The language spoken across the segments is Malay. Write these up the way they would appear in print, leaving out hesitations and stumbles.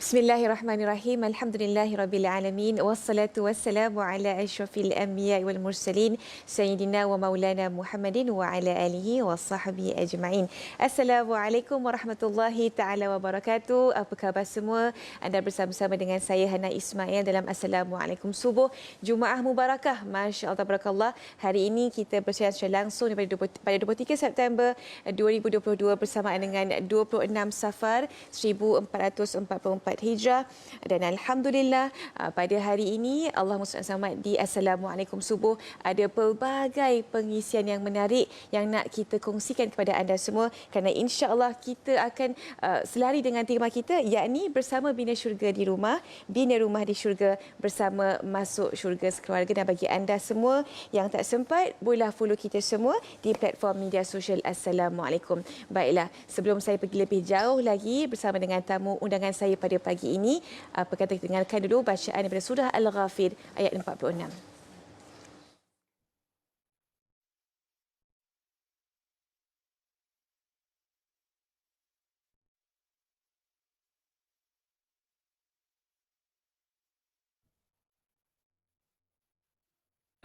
Bismillahirrahmanirrahim. Alhamdulillahirabbil alamin wassalatu wassalamu ala asyrafil anbiya'i wal mursalin sayyidina wa maulana Muhammadin wa ala alihi washabbihi ajma'in. Assalamualaikum warahmatullahi taala wabarakatuh. Apa khabar semua? Anda bersama-sama dengan saya Hana Ismail dalam Assalamualaikum Subuh. Jumaah mubarakah. Masya-Allah tabarakallah. Hari ini kita bersiaran secara langsung pada 23 September 2022 bersamaan dengan 26 Safar 1444 Hijrah, dan alhamdulillah pada hari ini Allah SWT di Assalamualaikum Subuh ada pelbagai pengisian yang menarik yang nak kita kongsikan kepada anda semua, kerana insya-Allah kita akan selari dengan tema kita, yakni bersama bina syurga di rumah, bina rumah di syurga bersama masuk syurga sekeluarga. Dan bagi anda semua yang tak sempat, bolehlah follow kita semua di platform media sosial Assalamualaikum. Baiklah, sebelum saya pergi lebih jauh lagi bersama dengan tamu undangan saya pada pagi ini, apa kata kita dengarkan dulu bacaan daripada surah Al-Ghafir ayat 46.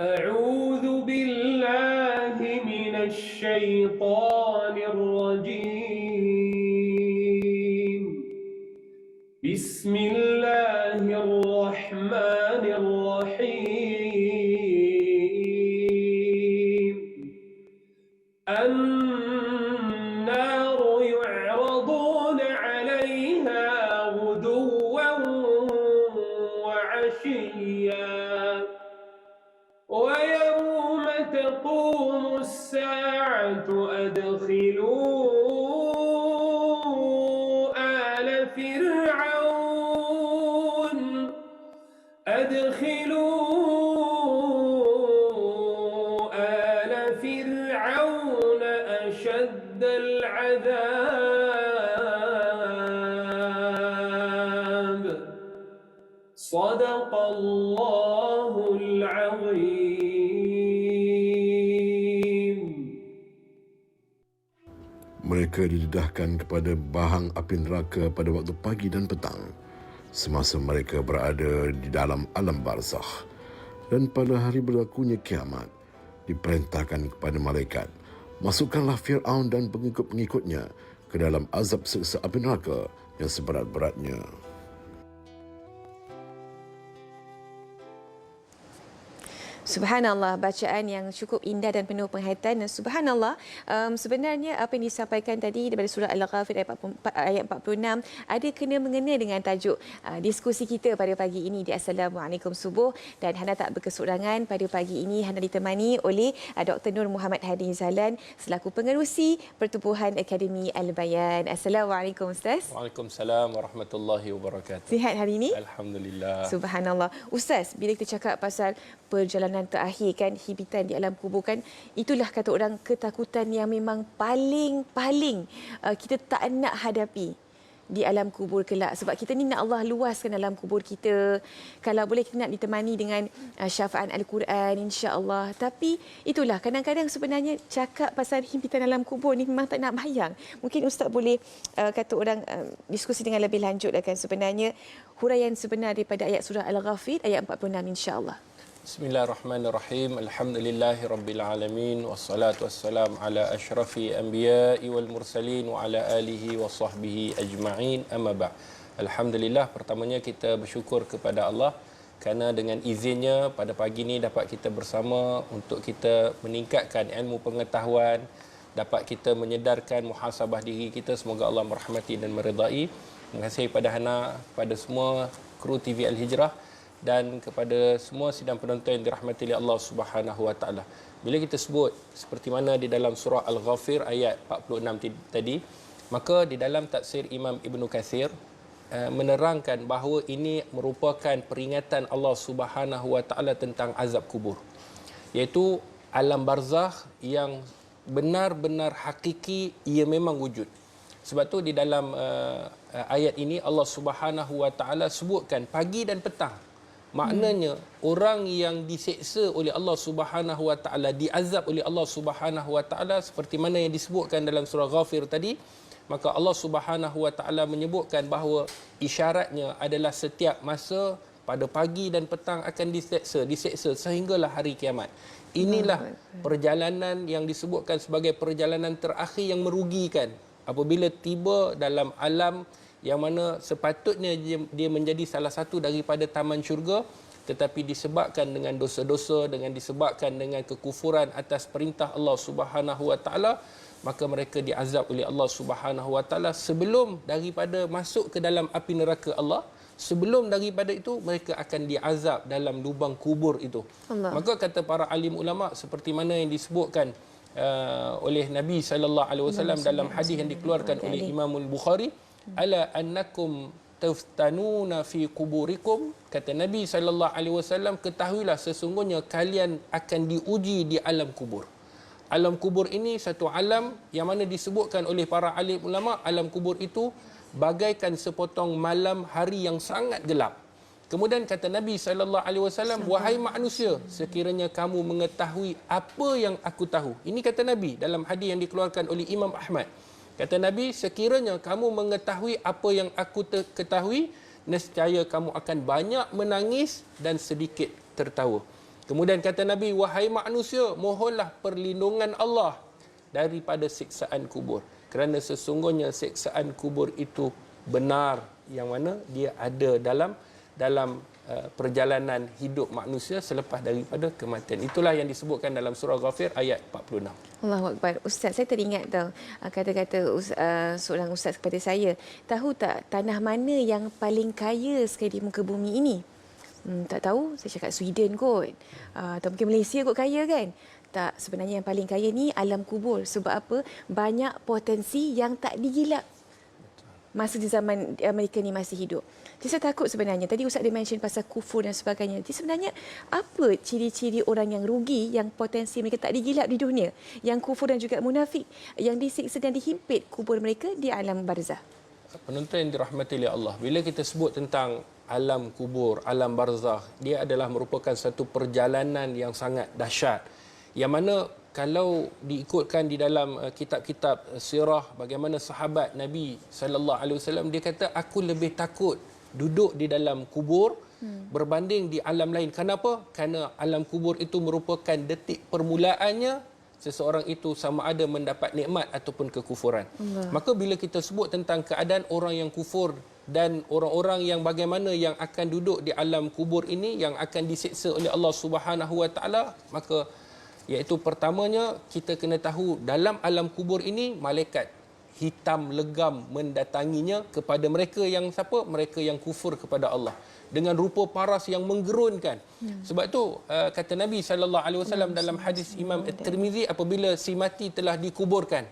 أعوذ بالله من الشيطان الرجيم بسم الله الرحمن الرحيم النار يعرضون عليها غدوا وعشيا ويوم تقوم الساعة أدخلوا آل فرعون أشد العذاب صدق الله العظيم. Mereka didedahkan kepada bahang api neraka pada waktu pagi dan petang, semasa mereka berada di dalam alam barzakh. Dan pada hari berlakunya kiamat, diperintahkan kepada malaikat, masukkanlah Fir'aun dan pengikut-pengikutnya ke dalam azab siksa api neraka yang seberat-beratnya. Subhanallah, bacaan yang cukup indah dan penuh penghayatan. Dan subhanallah, sebenarnya apa yang disampaikan tadi daripada surah Al-Ghafir ayat 46 ada kena-mengena dengan tajuk diskusi kita pada pagi ini di Assalamualaikum Subuh. Dan Hana tak berkesurangan pada pagi ini. Hana ditemani oleh Dr. Nur Muhammad Hadi Zahlan selaku pengerusi Pertubuhan Akademi Al-Bayan. Assalamualaikum Ustaz. Waalaikumsalam warahmatullahi wabarakatuh. Sihat hari ini? Alhamdulillah. Subhanallah. Ustaz, bila kita cakap pasal perjalanan terakhir kan, hibitan di alam kubur kan, itulah kata orang ketakutan yang memang paling kita tak nak hadapi di alam kubur kelak. Sebab kita ni nak Allah luaskan alam kubur kita. Kalau boleh kita nak ditemani dengan syafaat Al-Quran insya-Allah. Tapi itulah kadang-kadang sebenarnya cakap pasal himpitan alam kubur ni memang tak nak bayang. Mungkin Ustaz boleh kata orang diskusi dengan lebih lanjut kan, sebenarnya huraian sebenar daripada ayat surah Al-Ghafir ayat 46 insya-Allah. Bismillahirrahmanirrahim. Alhamdulillahirabbil alamin wassalatu wassalam ala asyrafil anbiya'i wal mursalin wa ala alihi washabbihi ajma'in. Amma ba'd. Alhamdulillah, pertamanya kita bersyukur kepada Allah kerana dengan izinnya pada pagi ini dapat kita bersama untuk kita meningkatkan ilmu pengetahuan, dapat kita menyedarkan muhasabah diri kita. Semoga Allah merahmati dan meridai. Terima kasih kepada Hana, kepada semua kru TV Al-Hijrah dan kepada semua sidang penonton yang dirahmati oleh Allah Subhanahu wa taala. Bila kita sebut seperti mana di dalam surah Al-Ghafir ayat 46 tadi, maka di dalam tafsir Imam Ibn Kathir menerangkan bahawa ini merupakan peringatan Allah Subhanahu wa taala tentang azab kubur, iaitu alam barzakh yang benar-benar hakiki, ia memang wujud. Sebab tu di dalam ayat ini Allah Subhanahu wa taala sebutkan pagi dan petang. Maknanya orang yang diseksa oleh Allah Subhanahu wa taala, diazab oleh Allah Subhanahu wa taala seperti mana yang disebutkan dalam surah Ghafir tadi, maka Allah Subhanahu Wa Taala menyebutkan bahawa isyaratnya adalah setiap masa pada pagi dan petang akan diseksa sehinggalah hari kiamat. Inilah perjalanan yang disebutkan sebagai perjalanan terakhir yang merugikan. Apabila tiba dalam alam yang mana sepatutnya dia menjadi salah satu daripada taman syurga, tetapi disebabkan dengan dosa-dosa, dengan disebabkan dengan kekufuran atas perintah Allah Subhanahu Wa Taala, maka mereka diazab oleh Allah Subhanahu Wa Taala sebelum daripada masuk ke dalam api neraka Allah. Sebelum daripada itu mereka akan diazab dalam lubang kubur itu. Allah. Maka kata para alim ulama seperti mana yang disebutkan oleh Nabi sallallahu alaihi wasallam dalam hadis yang dikeluarkan oleh Imam Al-Bukhari, ala annakum tuftanuna fi kuburikum, kata Nabi sallallahu alaihi wasallam, ketahuilah sesungguhnya kalian akan diuji di alam kubur. Alam kubur ini satu alam yang mana disebutkan oleh para alim ulama, alam kubur itu bagaikan sepotong malam hari yang sangat gelap. Kemudian kata Nabi sallallahu alaihi wasallam, wahai manusia, sekiranya kamu mengetahui apa yang aku tahu. Ini kata Nabi dalam hadis yang dikeluarkan oleh Imam Ahmad. Kata Nabi, sekiranya kamu mengetahui apa yang aku ketahui, nescaya kamu akan banyak menangis dan sedikit tertawa. Kemudian kata Nabi, wahai manusia, mohonlah perlindungan Allah daripada siksaan kubur. Kerana sesungguhnya siksaan kubur itu benar, yang mana dia ada dalam perjalanan hidup manusia selepas daripada kematian. Itulah yang disebutkan dalam surah Ghafir ayat 46. Allahu Akbar. Ustaz, saya teringat tahu kata-kata seorang ustaz kepada saya. Tahu tak tanah mana yang paling kaya sekali di muka bumi ini? Tak tahu, saya cakap Sweden kot. Atau mungkin Malaysia kot kaya kan? Tak, sebenarnya yang paling kaya ni alam kubur. Sebab apa? Banyak potensi yang tak digilap masa di zaman mereka ni masih hidup. Jadi saya takut sebenarnya. Tadi Ustaz dia mention pasal kufur dan sebagainya. Jadi sebenarnya apa ciri-ciri orang yang rugi, yang potensi mereka tak digilap di dunia? Yang kufur dan juga munafik, yang disiksa dan dihimpit kubur mereka di alam barzah. Penonton yang dirahmati oleh Allah, bila kita sebut tentang alam kubur, alam barzah, dia adalah merupakan satu perjalanan yang sangat dahsyat. Yang mana kalau diikutkan di dalam kitab-kitab sirah, bagaimana sahabat Nabi sallallahu alaihi wasallam, dia kata aku lebih takut duduk di dalam kubur berbanding di alam lain. Kenapa? Kerana alam kubur itu merupakan detik permulaannya seseorang itu sama ada mendapat nikmat ataupun kekufuran. Maka bila kita sebut tentang keadaan orang yang kufur dan orang-orang yang bagaimana yang akan duduk di alam kubur ini, yang akan disiksa oleh Allah Subhanahu Wa Taala, maka iaitu pertamanya kita kena tahu dalam alam kubur ini malaikat hitam legam mendatanginya kepada mereka yang siapa? Mereka yang kufur kepada Allah dengan rupa paras yang menggerunkan. Sebab itu kata Nabi sallallahu alaihi wasallam dalam hadis Imam At-Tirmizi, apabila si mati telah dikuburkan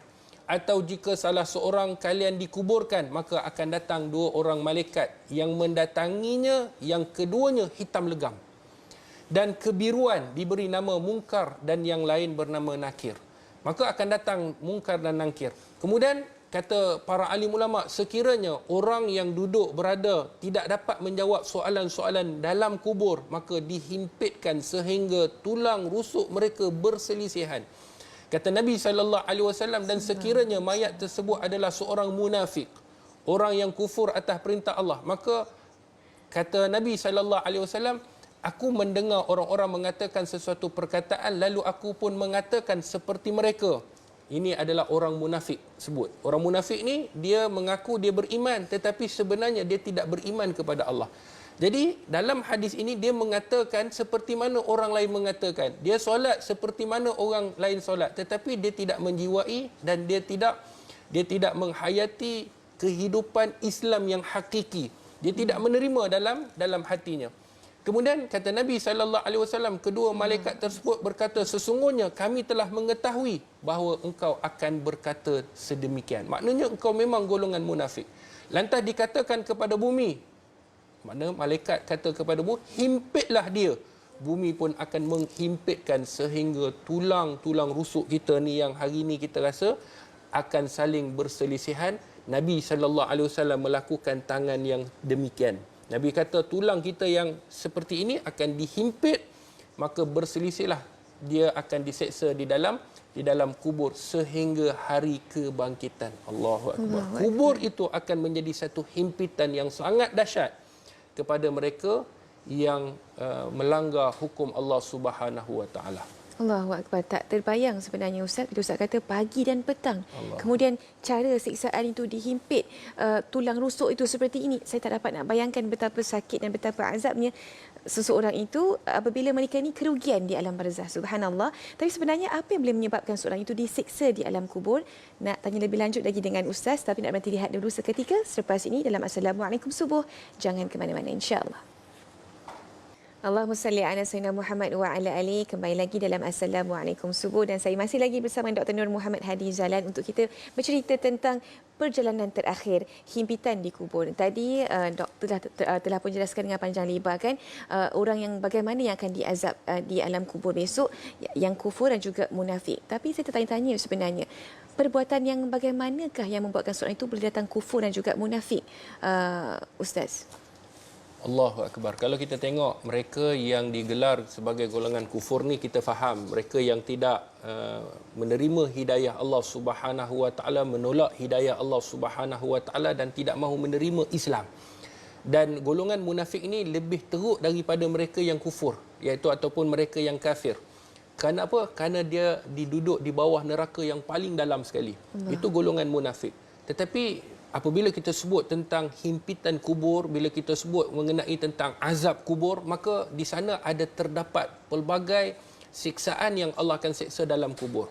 atau jika salah seorang kalian dikuburkan, maka akan datang dua orang malaikat yang mendatanginya, yang keduanya hitam legam. Dan kebiruan diberi nama Munkar dan yang lain bernama Nakir. Maka akan datang Munkar dan Nakir. Kemudian kata para alim ulama, sekiranya orang yang duduk berada tidak dapat menjawab soalan-soalan dalam kubur, maka dihimpitkan sehingga tulang rusuk mereka berselisihan. Kata Nabi sallallahu alaihi wasallam, dan sekiranya mayat tersebut adalah seorang munafik, orang yang kufur atas perintah Allah, maka kata Nabi sallallahu alaihi wasallam, aku mendengar orang-orang mengatakan sesuatu perkataan, lalu aku pun mengatakan seperti mereka. Ini adalah orang munafik sebut. Orang munafik ni dia mengaku dia beriman, tetapi sebenarnya dia tidak beriman kepada Allah. Jadi dalam hadis ini dia mengatakan seperti mana orang lain mengatakan. Dia solat seperti mana orang lain solat, tetapi dia tidak menjiwai dan dia tidak menghayati kehidupan Islam yang hakiki. Dia tidak menerima dalam hatinya. Kemudian kata Nabi sallallahu alaihi wasallam, kedua malaikat tersebut berkata, sesungguhnya kami telah mengetahui bahawa engkau akan berkata sedemikian. Maknanya engkau memang golongan munafik. Lantas dikatakan kepada bumi, makna malaikat kata kepada bumi, himpitlah dia. Bumi pun akan menghimpitkan sehingga tulang-tulang rusuk kita ni yang hari ni kita rasa akan saling berselisihan. Nabi sallallahu alaihi wasallam melakukan tangan yang demikian. Nabi kata tulang kita yang seperti ini akan dihimpit, maka berselisihlah dia akan diseksa di dalam kubur sehingga hari kebangkitan. Allahu akbar. Kubur itu akan menjadi satu himpitan yang sangat dahsyat kepada mereka yang melanggar hukum Allah Subhanahu wa taala. Allahu Akbar. Tak terbayang sebenarnya Ustaz, bila Ustaz kata pagi dan petang. Kemudian cara siksaan itu dihimpit, tulang rusuk itu seperti ini. Saya tak dapat nak bayangkan betapa sakit dan betapa azabnya seseorang itu apabila mereka ini kerugian di alam barzah. Subhanallah. Tapi sebenarnya apa yang boleh menyebabkan seorang itu disiksa di alam kubur? Nak tanya lebih lanjut lagi dengan Ustaz, tapi nak berhenti lihat dulu seketika. Selepas ini dalam Assalamualaikum Subuh. Jangan ke mana-mana, insya-Allah. Allahumma salli ala sayyidina Muhammad wa ala ali. Kembali lagi dalam Assalamualaikum Subuh dan saya masih lagi bersama Dr. Nur Muhammad Hadi Zalan untuk kita bercerita tentang perjalanan terakhir himpitan di kubur. Tadi doktor telah pun jelaskan dengan panjang lebar kan orang yang bagaimana yang akan diazab di alam kubur besok, yang kufur dan juga munafik. Tapi saya tertanya-tanya sebenarnya perbuatan yang bagaimanakah yang membuatkan seorang itu boleh datang kufur dan juga munafik, Ustaz? Allahu Akbar. Kalau kita tengok mereka yang digelar sebagai golongan kufur ni, kita faham mereka yang tidak menerima hidayah Allah Subhanahu wa taala, menolak hidayah Allah Subhanahu wa taala dan tidak mahu menerima Islam. Dan golongan munafik ini lebih teruk daripada mereka yang kufur, iaitu ataupun mereka yang kafir. Kerana apa? Kerana dia diduduk di bawah neraka yang paling dalam sekali. Itu golongan munafik. Tetapi apabila kita sebut tentang himpitan kubur, bila kita sebut mengenai tentang azab kubur, maka di sana ada terdapat pelbagai siksaan yang Allah akan seksa dalam kubur.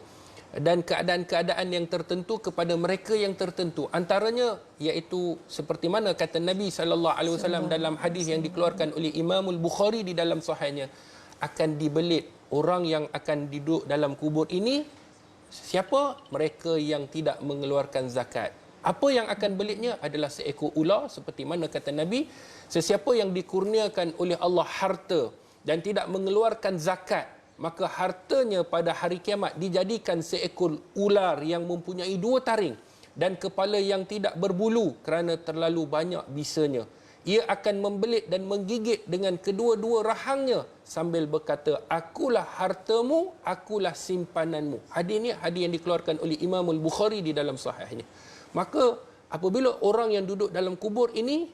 Dan keadaan-keadaan yang tertentu kepada mereka yang tertentu. Antaranya iaitu seperti mana kata Nabi SAW dalam hadis yang dikeluarkan oleh Imamul Bukhari di dalam sahihnya, akan dibelit orang yang akan duduk dalam kubur ini. Siapa? Mereka yang tidak mengeluarkan zakat. Apa yang akan belitnya adalah seekor ular, seperti mana kata Nabi, sesiapa yang dikurniakan oleh Allah harta dan tidak mengeluarkan zakat, maka hartanya pada hari kiamat dijadikan seekor ular yang mempunyai 2 taring dan kepala yang tidak berbulu kerana terlalu banyak bisanya. Ia akan membelit dan menggigit dengan kedua-dua rahangnya sambil berkata, akulah hartamu, akulah simpananmu. Hadis ini hadis yang dikeluarkan oleh Imamul Bukhari di dalam sahihnya. Maka apabila orang yang duduk dalam kubur ini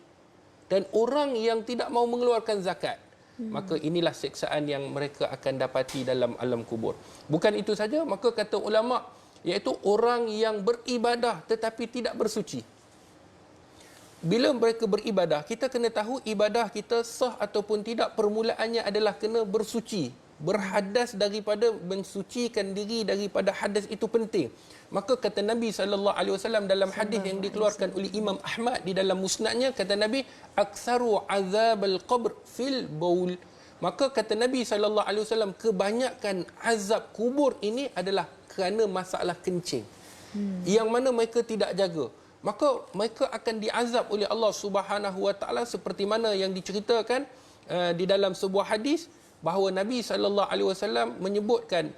dan orang yang tidak mahu mengeluarkan zakat, maka inilah siksaan yang mereka akan dapati dalam alam kubur. Bukan itu saja, maka kata ulama, iaitu orang yang beribadah tetapi tidak bersuci. Bila mereka beribadah, kita kena tahu ibadah kita sah ataupun tidak, permulaannya adalah kena bersuci. Berhadas daripada mensucikan diri daripada hadas itu penting. Maka kata Nabi SAW dalam hadis yang dikeluarkan oleh Imam Ahmad di dalam musnadnya, kata Nabi, aktsaru azabal qabr fil baul. Maka kata Nabi SAW, kebanyakan azab kubur ini adalah kerana masalah kencing. Yang mana mereka tidak jaga. Maka mereka akan diazab oleh Allah Subhanahu wa taala seperti mana yang diceritakan di dalam sebuah hadis, bahawa Nabi SAW menyebutkan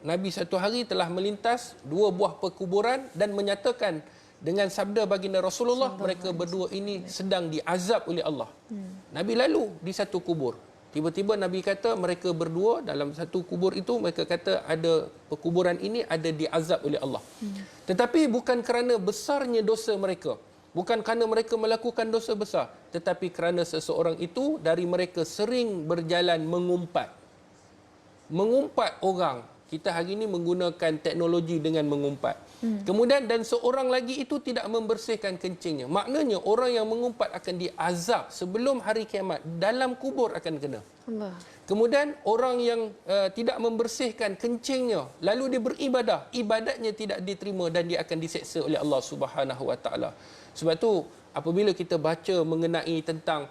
Nabi satu hari telah melintas 2 buah perkuburan dan menyatakan dengan sabda baginda Rasulullah, mereka berdua ini sedang diazab oleh Allah. Nabi lalu di satu kubur. Tiba-tiba Nabi kata mereka berdua dalam satu kubur itu, mereka kata ada perkuburan ini ada diazab oleh Allah. Tetapi bukan kerana besarnya dosa mereka. Bukan kerana mereka melakukan dosa besar, tetapi kerana seseorang itu dari mereka sering berjalan mengumpat. Mengumpat orang. Kita hari ini menggunakan teknologi dengan mengumpat. Kemudian dan seorang lagi itu tidak membersihkan kencingnya. Maknanya orang yang mengumpat akan diazab sebelum hari kiamat. Dalam kubur akan kena. Allah. Kemudian orang yang tidak membersihkan kencingnya, lalu dia beribadah, ibadatnya tidak diterima dan dia akan diseksa oleh Allah Subhanahu wa taala. Sebab tu apabila kita baca mengenai tentang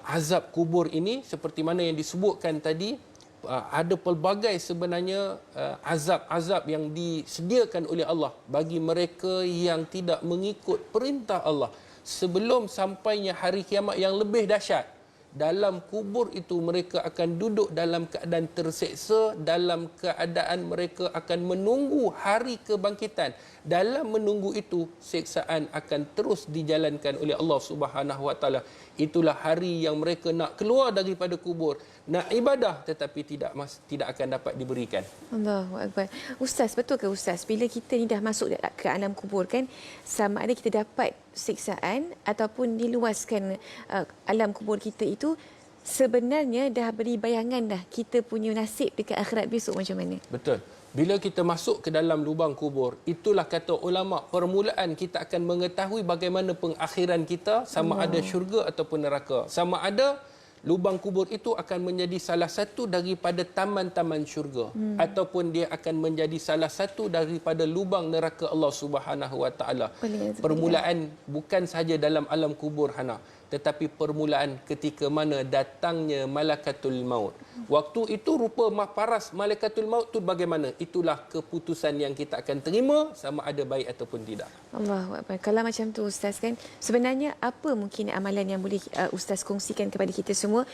azab kubur ini, seperti mana yang disebutkan tadi, ada pelbagai sebenarnya azab-azab yang disediakan oleh Allah bagi mereka yang tidak mengikut perintah Allah. Sebelum sampainya hari kiamat yang lebih dahsyat, dalam kubur itu mereka akan duduk dalam keadaan terseksa, dalam keadaan mereka akan menunggu hari kebangkitan. Dalam menunggu itu, siksaan akan terus dijalankan oleh Allah Subhanahu wa taala. Itulah hari yang mereka nak keluar daripada kubur, nak ibadah tetapi tidak akan dapat diberikan. Allahu Akbar. Ustaz, betul ke Ustaz, bila kita ni dah masuk ke alam kubur kan, sama ada kita dapat siksaan ataupun diluaskan alam kubur kita itu, sebenarnya dah beri bayangan dah kita punya nasib dekat akhirat besok macam mana? Betul. Bila kita masuk ke dalam lubang kubur, itulah kata ulama, permulaan kita akan mengetahui bagaimana pengakhiran kita, sama ada syurga ataupun neraka. Sama ada lubang kubur itu akan menjadi salah satu daripada taman-taman syurga, ataupun dia akan menjadi salah satu daripada lubang neraka Allah Subhanahu Wa Taala. Permulaan bukan sahaja dalam alam kubur, Hana, tetapi permulaan ketika mana datangnya malakatul maut. Waktu itu rupa paras malakatul maut tu bagaimana? Itulah keputusan yang kita akan terima, sama ada baik ataupun tidak. Allahu Akbar. Kalau macam tu Ustaz kan, sebenarnya apa mungkin amalan yang boleh Ustaz kongsikan kepada kita semua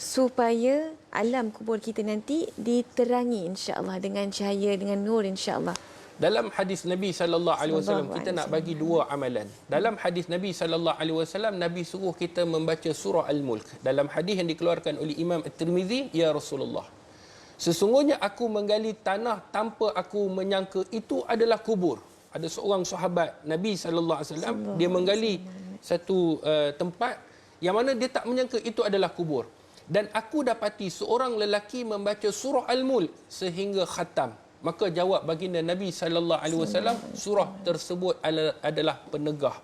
supaya alam kubur kita nanti diterangi insya-Allah dengan cahaya, dengan nur insya-Allah? Dalam hadis Nabi sallallahu alaihi wasallam kita nak bagi dua amalan. Dalam hadis Nabi sallallahu alaihi wasallam, Nabi suruh kita membaca surah Al-Mulk. Dalam hadis yang dikeluarkan oleh Imam At-Tirmizi, ya Rasulullah, sesungguhnya aku menggali tanah tanpa aku menyangka itu adalah kubur. Ada seorang sahabat Nabi sallallahu alaihi wasallam, dia menggali satu tempat yang mana dia tak menyangka itu adalah kubur. Dan aku dapati seorang lelaki membaca surah Al-Mulk sehingga khatam. Maka jawab baginda Nabi sallallahu alaihi wasallam, surah tersebut adalah penegah,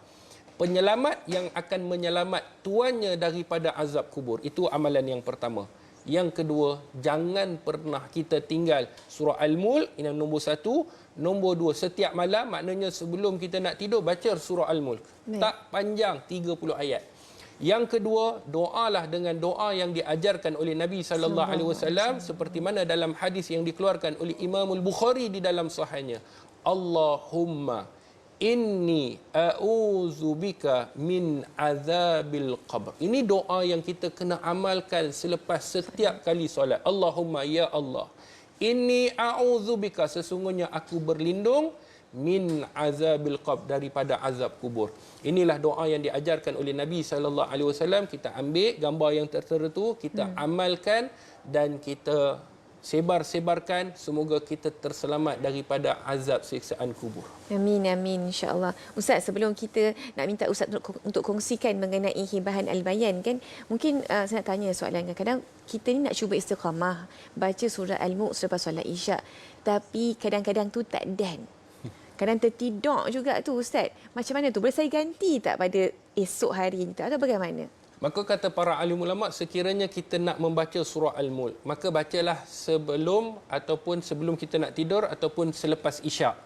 penyelamat yang akan menyelamat tuannya daripada azab kubur. Itu amalan yang pertama. Yang kedua, jangan pernah kita tinggal surah Al-Mulk, ini nombor satu. Nombor dua, setiap malam, maknanya sebelum kita nak tidur, baca surah Al-Mulk. Tak panjang, 30 ayat. Yang kedua, doalah dengan doa yang diajarkan oleh Nabi sallallahu alaihi wasallam, seperti mana dalam hadis yang dikeluarkan oleh Imam Al-Bukhari di dalam sahihnya. Allahumma inni a'udzubika min azabil qabr. Ini doa yang kita kena amalkan selepas setiap kali solat. Allahumma, ya Allah, inni a'udzubika, sesungguhnya aku berlindung, min azabil qabr, daripada azab kubur. Inilah doa yang diajarkan oleh Nabi sallallahu alaihi wasallam. Kita ambil gambar yang tertera tu, kita amalkan dan kita sebar-sebarkan, semoga kita terselamat daripada azab siksaan kubur. Amin, amin, insya-Allah. Ustaz, sebelum kita nak minta Ustaz untuk kongsikan mengenai hibahan Al-Bayan kan, mungkin saya nak tanya soalan. Kadang kita ni nak cuba istiqamah baca surah Al-Mulk selepas solat Isyak, tapi kadang-kadang tu tak dan. Kadang tertidur juga tu Ustaz. Macam mana tu? Boleh saya ganti tak pada esok hari ni atau bagaimana? Maka kata para alim ulama, sekiranya kita nak membaca surah Al-Mulk, maka bacalah sebelum kita nak tidur ataupun selepas Isyak.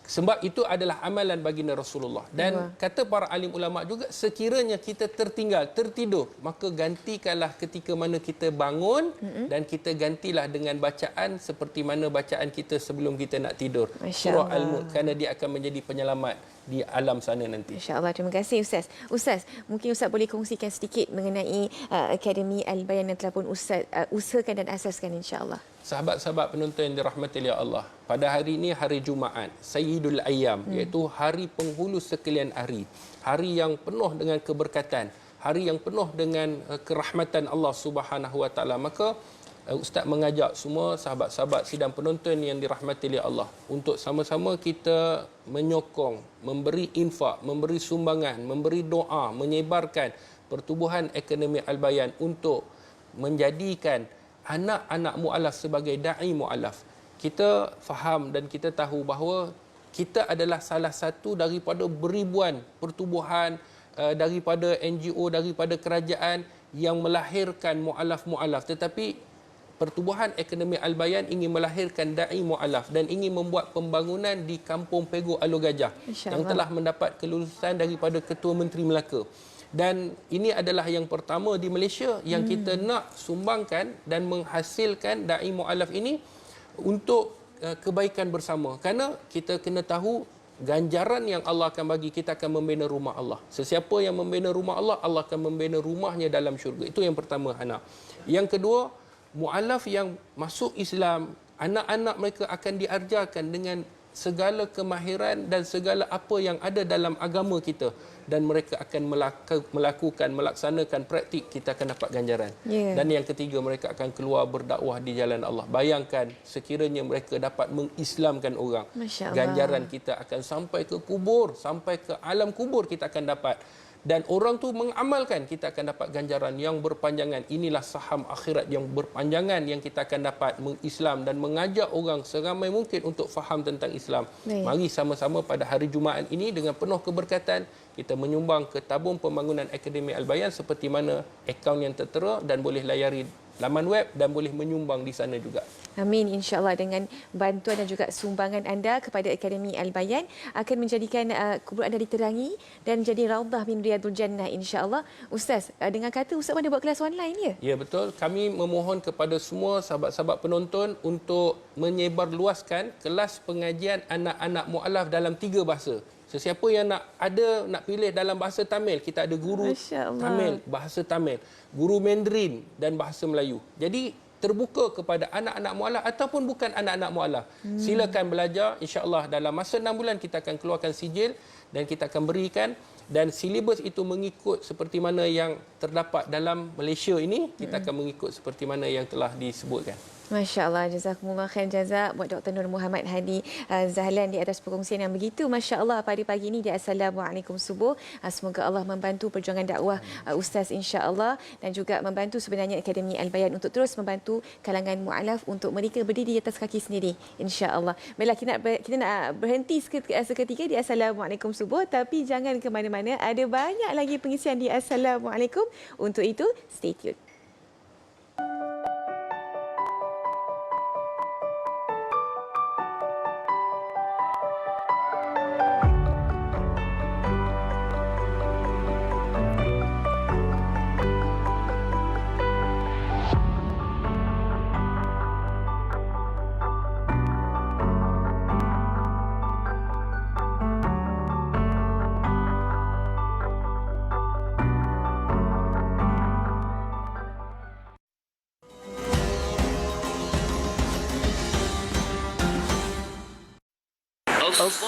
Sebab itu adalah amalan baginda Rasulullah. Dan kata para alim ulama juga, sekiranya kita tertidur, maka gantikanlah ketika mana kita bangun, dan kita gantilah dengan bacaan seperti mana bacaan kita sebelum kita nak tidur. Surah Al-Mulk, kerana dia akan menjadi penyelamat di alam sana nanti. InsyaAllah. Terima kasih Ustaz. Ustaz, mungkin Ustaz boleh kongsikan sedikit mengenai Akademi Al-Bayan yang telah pun Ustaz usahakan dan asaskan insyaAllah. Sahabat-sahabat penonton yang dirahmati oleh Allah, pada hari ini hari Jumaat, Sayyidul Ayyam, iaitu hari penghulu sekalian hari. Hari yang penuh dengan keberkatan, hari yang penuh dengan kerahmatan Allah Subhanahu Wa Taala. Maka Ustaz mengajak semua sahabat-sahabat sidang penonton yang dirahmati oleh Allah untuk sama-sama kita menyokong, memberi infak, memberi sumbangan, memberi doa, menyebarkan pertubuhan Akademi Al-Bayan untuk menjadikan anak-anak mu'alaf sebagai da'i mu'alaf. Kita faham dan kita tahu bahawa kita adalah salah satu daripada beribuan pertubuhan, daripada NGO, daripada kerajaan yang melahirkan mu'alaf-mu'alaf. Tetapi Pertubuhan Akademi Al-Bayan ingin melahirkan da'i mu'alaf dan ingin membuat pembangunan di Kampung Pegu Alor Gajah yang telah mendapat kelulusan daripada Ketua Menteri Melaka. Dan ini adalah yang pertama di Malaysia yang kita nak sumbangkan dan menghasilkan da'i mu'alaf ini untuk kebaikan bersama. Kerana kita kena tahu ganjaran yang Allah akan bagi, kita akan membina rumah Allah. Sesiapa yang membina rumah Allah, Allah akan membina rumahnya dalam syurga. Itu yang pertama, anak. Yang kedua, mu'alaf yang masuk Islam, anak-anak mereka akan diajarkan dengan segala kemahiran dan segala apa yang ada dalam agama kita, dan mereka akan melaksanakan praktik, kita akan dapat ganjaran. Dan yang ketiga, mereka akan keluar berdakwah di jalan Allah. Bayangkan sekiranya mereka dapat mengislamkan orang, ganjaran kita akan sampai ke kubur, sampai ke alam kubur kita akan dapat. Dan orang tu mengamalkan, kita akan dapat ganjaran yang berpanjangan. Inilah saham akhirat yang berpanjangan yang kita akan dapat, mengislam dan mengajak orang seramai mungkin untuk faham tentang Islam. Mari sama-sama pada hari Jumaat ini dengan penuh keberkatan kita menyumbang ke tabung pembangunan Akademi Al-Bayan, seperti mana akaun yang tertera, dan boleh layari laman web dan boleh menyumbang di sana juga. Amin, insya-Allah dengan bantuan dan juga sumbangan anda kepada Akademi Al-Bayan akan menjadikan kubur anda diterangi dan jadi raudhah min riyadul jannah, insya-Allah. Ustaz, dengan kata Ustaz ada buat kelas online ya? Ya, betul. Kami memohon kepada semua sahabat-sahabat penonton untuk menyebarluaskan kelas pengajian anak-anak mualaf dalam 3 bahasa. Sesiapa yang nak pilih dalam bahasa Tamil, kita ada guru Tamil, bahasa Tamil, guru Mandarin dan bahasa Melayu. Jadi terbuka kepada anak-anak mualaf ataupun bukan anak-anak mualaf. Silakan belajar. InsyaAllah dalam masa 6 bulan kita akan keluarkan sijil dan kita akan berikan, dan silibus itu mengikut seperti mana yang terdapat dalam Malaysia ini, kita akan mengikut seperti mana yang telah disebutkan. Masya Allah, jazakumullah khair jazak buat Dr. Nur Muhammad Hadi Zahlan di atas perkongsian yang begitu Masya Allah pada pagi ini di Assalamualaikum Subuh. Semoga Allah membantu perjuangan dakwah Ustaz insya Allah, dan juga membantu sebenarnya Akademi Al-Bayan untuk terus membantu kalangan mu'alaf untuk mereka berdiri di atas kaki sendiri insya Allah. Baiklah, kita nak berhenti seketika di Assalamualaikum Subuh, tapi jangan ke mana-mana, ada banyak lagi pengisian di Assalamualaikum. Untuk itu, stay tune.